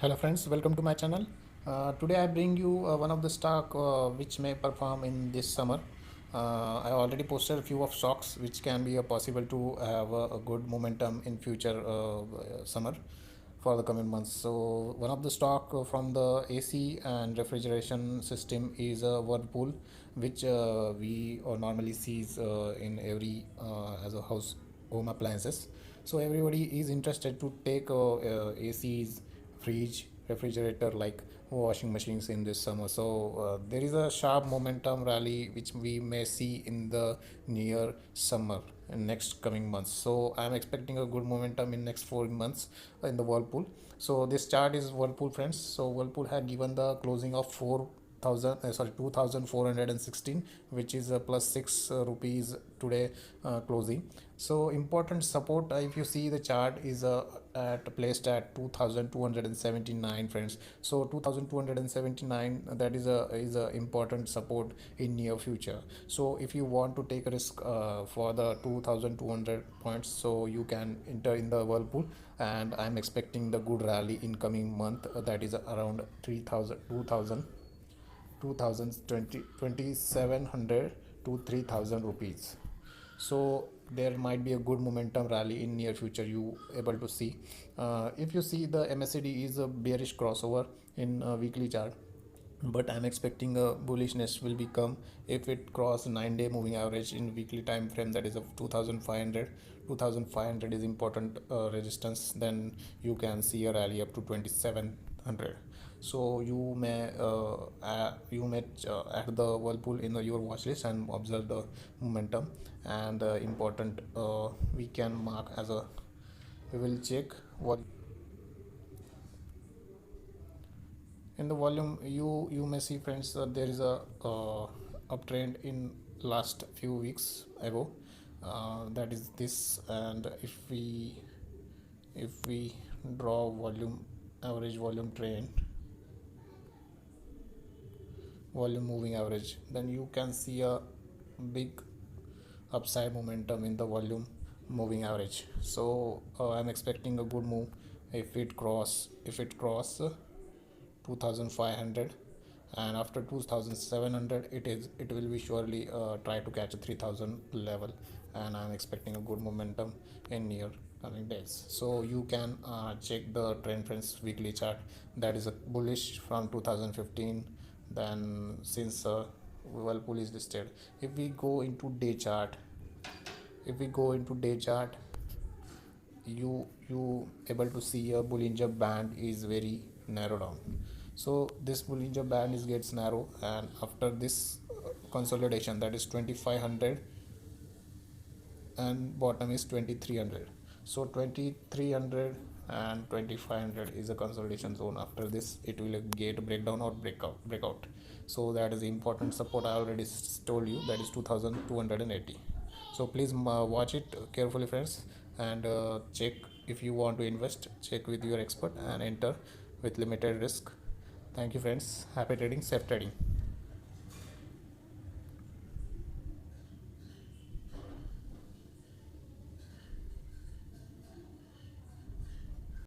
Hello friends, welcome to my channel. Today I bring you one of the stock which may perform in this summer. I already posted a few of stocks which can be possible to have a good momentum in future summer for the coming months. So one of the stock from the AC and refrigeration system is Whirlpool, which we normally sees in every as a house home appliances. So everybody is interested to take ACs, fridge, refrigerator, like washing machines in this summer. So there is a sharp momentum rally which we may see in the near summer in next coming months. So I'm expecting a good momentum in next 4 months in the Whirlpool. So this chart is Whirlpool, friends. So Whirlpool had given the closing of 2416, which is a plus 6 rupees today closing. So important support, if you see the chart, is placed at 2279, friends. So 2279, that is a important support in near future. So if you want to take a risk for the 2200 points, so you can enter in the Whirlpool, and I'm expecting the good rally in coming month, that is around 3000 2700 to 3000 rupees. So there might be a good momentum rally in near future, you able to see. If you see, the MACD is a bearish crossover in weekly chart, but I'm expecting a bullishness will become if it cross 9-day moving average in weekly time frame, that is of 2500 is important resistance. Then you can see a rally up to 2700. So you may add the Whirlpool in your watch list and observe the momentum. And important, we can mark as a, we will check what in the volume. You may see, friends, that there is a uptrend in last few weeks ago, that is this. And if we draw volume, average volume trend, volume moving average, then you can see a big upside momentum in the volume moving average. So I'm expecting a good move if it cross 2500, and after 2700 it will be surely try to catch a 3000 level. And I'm expecting a good momentum in near coming days. So you can check the trend, friends, weekly chart, that is a bullish from 2015. Then since Whirlpool is listed, if we go into day chart, you able to see a Bollinger Band is very narrow down. So this Bollinger Band is gets narrow, and after this consolidation, that is 2500, and bottom is 2300. So 2300 and 2500 is a consolidation zone. After this it will get breakdown or breakout. So that is the important support. I already told you, that is 2280. So please watch it carefully, friends, and check. If you want to invest, check with your expert and enter with limited risk. Thank you, friends. Happy trading, safe trading.